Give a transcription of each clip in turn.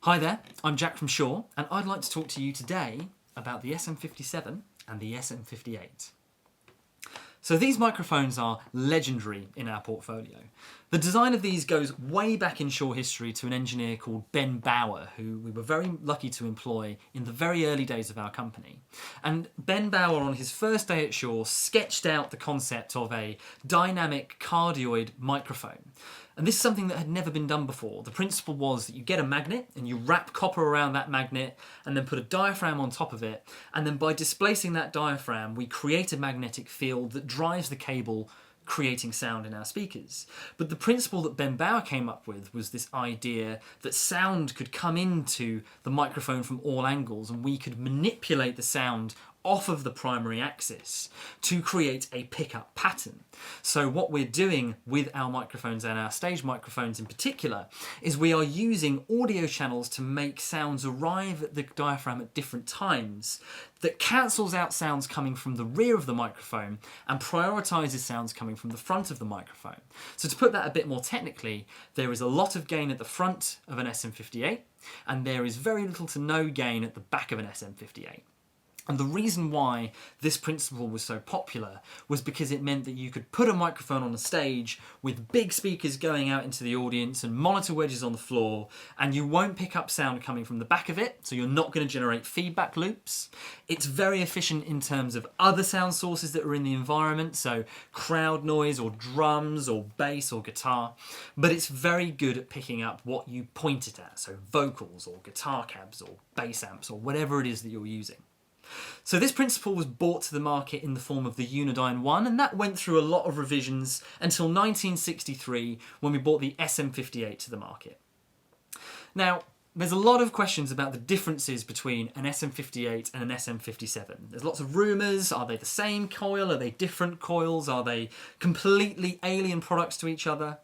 Hi there, I'm Jack from Shure, and I'd like to talk to you today about the SM57 and the SM58. So these microphones are legendary in our portfolio. The design of these goes way back in Shure history to an engineer called Ben Bauer, who we were very lucky to employ in the very early days of our company. And Ben Bauer, on his first day at Shure, sketched out the concept of a dynamic cardioid microphone. And this is something that had never been done before. The principle was that you get a magnet and you wrap copper around that magnet and then put a diaphragm on top of it. And then by displacing that diaphragm, we create a magnetic field that drives the cable, creating sound in our speakers. But the principle that Ben Bauer came up with was this idea that sound could come into the microphone from all angles and we could manipulate the sound off of the primary axis to create a pickup pattern. So what we're doing with our microphones and our stage microphones in particular is we are using audio channels to make sounds arrive at the diaphragm at different times that cancels out sounds coming from the rear of the microphone and prioritises sounds coming from the front of the microphone. So to put that a bit more technically, there is a lot of gain at the front of an SM58 and there is very little to no gain at the back of an SM58. And the reason why this principle was so popular was because it meant that you could put a microphone on a stage with big speakers going out into the audience and monitor wedges on the floor, and you won't pick up sound coming from the back of it, so you're not going to generate feedback loops. It's very efficient in terms of other sound sources that are in the environment, so crowd noise or drums or bass or guitar, but it's very good at picking up what you point it at, so vocals or guitar cabs or bass amps or whatever it is that you're using. So this principle was brought to the market in the form of the Unidyne 1, and that went through a lot of revisions until 1963 when we brought the SM58 to the market. Now, there's a lot of questions about the differences between an SM58 and an SM57. There's lots of rumours. Are they the same coil? Are they different coils? Are they completely alien products to each other?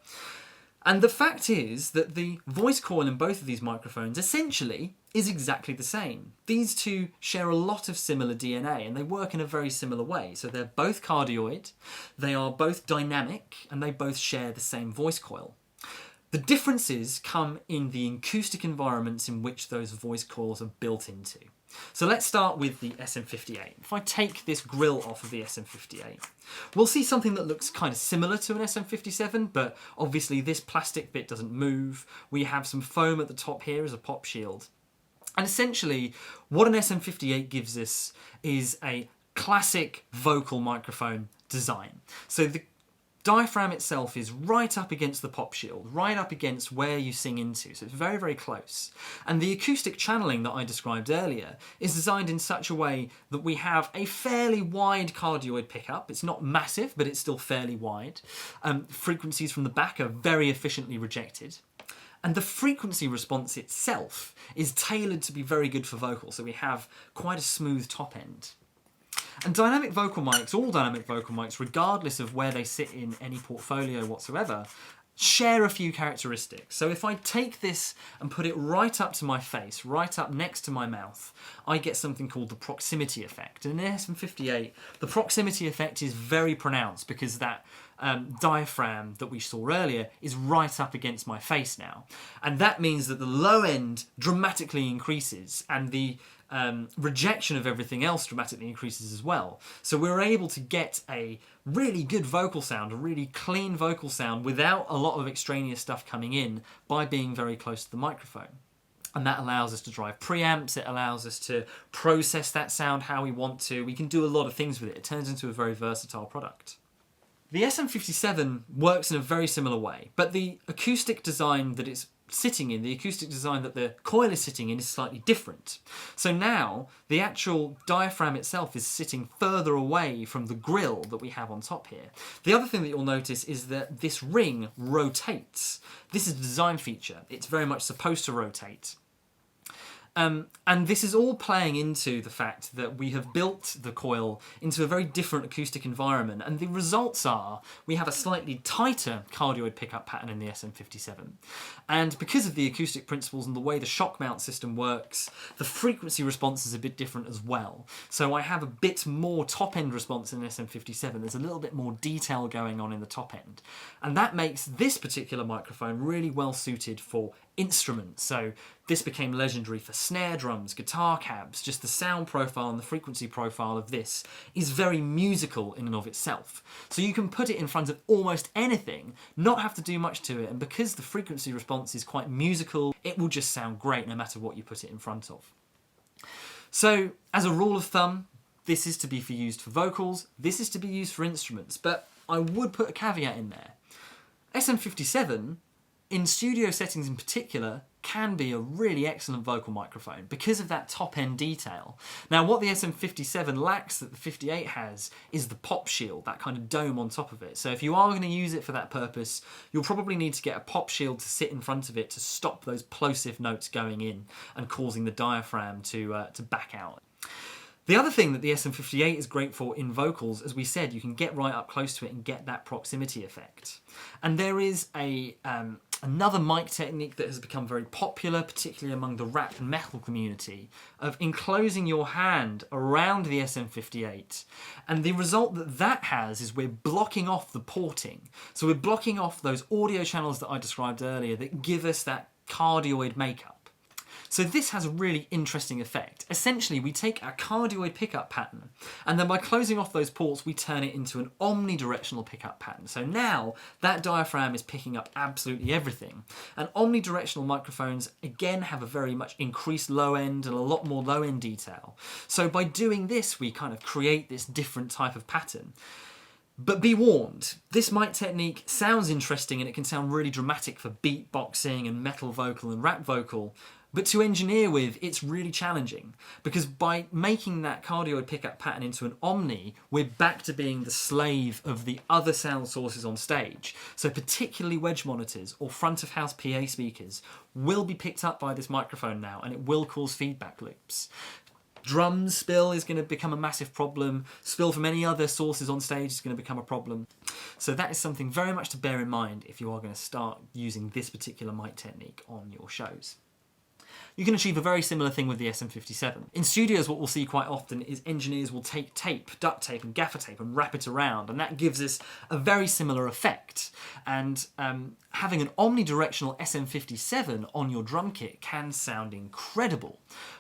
And the fact is that the voice coil in both of these microphones essentially is exactly the same. These two share a lot of similar DNA and they work in a very similar way. So they're both cardioid, they are both dynamic, and they both share the same voice coil. The differences come in the acoustic environments in which those voice coils are built into. So let's start with the SM58. If I take this grill off of the SM58, we'll see something that looks kind of similar to an SM57, but obviously this plastic bit doesn't move. We have some foam at the top here as a pop shield. And essentially, what an SM58 gives us is a classic vocal microphone design. So the diaphragm itself is right up against the pop shield, right up against where you sing into, so it's very, very close. And the acoustic channeling that I described earlier is designed in such a way that we have a fairly wide cardioid pickup. It's not massive, but it's still fairly wide. Frequencies from the back are very efficiently rejected. And the frequency response itself is tailored to be very good for vocals, so we have quite a smooth top end. And dynamic vocal mics, all dynamic vocal mics, regardless of where they sit in any portfolio whatsoever, share a few characteristics. So if I take this and put it right up to my face, right up next to my mouth, I get something called the proximity effect. And in SM58, the proximity effect is very pronounced because that diaphragm that we saw earlier is right up against my face now. And that means that the low end dramatically increases and the rejection of everything else dramatically increases as well. So we're able to get a really good vocal sound, a really clean vocal sound without a lot of extraneous stuff coming in by being very close to the microphone. And that allows us to drive preamps, it allows us to process that sound how we want to. We can do a lot of things with it. It turns into a very versatile product. The SM57 works in a very similar way, but the acoustic design that it's sitting in, the acoustic design that the coil is sitting in, is slightly different. So now the actual diaphragm itself is sitting further away from the grill that we have on top here. The other thing that you'll notice is that this ring rotates. This is a design feature. It's very much supposed to rotate. And this is all playing into the fact that we have built the coil into a very different acoustic environment, and the results are we have a slightly tighter cardioid pickup pattern in the SM57. And because of the acoustic principles and the way the shock mount system works, the frequency response is a bit different as well. So I have a bit more top end response in the SM57. There's a little bit more detail going on in the top end. And that makes this particular microphone really well suited for instruments. So this became legendary for snare drums, guitar cabs. Just the sound profile and the frequency profile of this is very musical in and of itself. So you can put it in front of almost anything, not have to do much to it, and because the frequency response is quite musical, it will just sound great no matter what you put it in front of. So as a rule of thumb, this is to be used for vocals, this is to be used for instruments, but I would put a caveat in there. SM57, in studio settings in particular, can be a really excellent vocal microphone because of that top-end detail. Now, what the SM57 lacks that the 58 has is the pop shield, that kind of dome on top of it. So if you are going to use it for that purpose, you'll probably need to get a pop shield to sit in front of it to stop those plosive notes going in and causing the diaphragm to back out. The other thing that the SM58 is great for in vocals, as we said, you can get right up close to it and get that proximity effect. And there is another mic technique that has become very popular, particularly among the rap and metal community, of enclosing your hand around the SM58. And the result that that has is we're blocking off the porting. So we're blocking off those audio channels that I described earlier that give us that cardioid makeup. So this has a really interesting effect. Essentially, we take our cardioid pickup pattern, and then by closing off those ports, we turn it into an omnidirectional pickup pattern. So now that diaphragm is picking up absolutely everything. And omnidirectional microphones, again, have a very much increased low end and a lot more low end detail. So by doing this, we kind of create this different type of pattern. But be warned, this mic technique sounds interesting and it can sound really dramatic for beatboxing and metal vocal and rap vocal, but to engineer with, it's really challenging because by making that cardioid pickup pattern into an omni, we're back to being the slave of the other sound sources on stage. So particularly wedge monitors or front of house PA speakers will be picked up by this microphone now, and it will cause feedback loops. Drum spill is going to become a massive problem. Spill from any other sources on stage is going to become a problem. So that is something very much to bear in mind if you are going to start using this particular mic technique on your shows. You can achieve a very similar thing with the SM57. In studios, what we'll see quite often is engineers will take tape, duct tape and gaffer tape and wrap it around, and that gives us a very similar effect. And having an omnidirectional SM57 on your drum kit can sound incredible.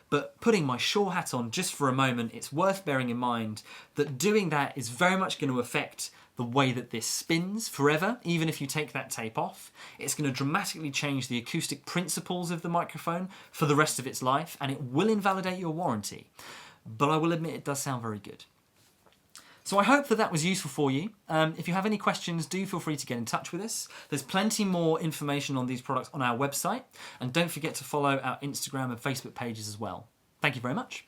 But putting my Shure hat on just for a moment, it's worth bearing in mind that doing that is very much going to affect the way that this spins forever. Even if you take that tape off, it's going to dramatically change the acoustic principles of the microphone for the rest of its life, and it will invalidate your warranty. But I will admit it does sound very good. So I hope that that was useful for you. If you have any questions, do feel free to get in touch with us. There's plenty more information on these products on our website, and don't forget to follow our Instagram and Facebook pages as well. Thank you very much.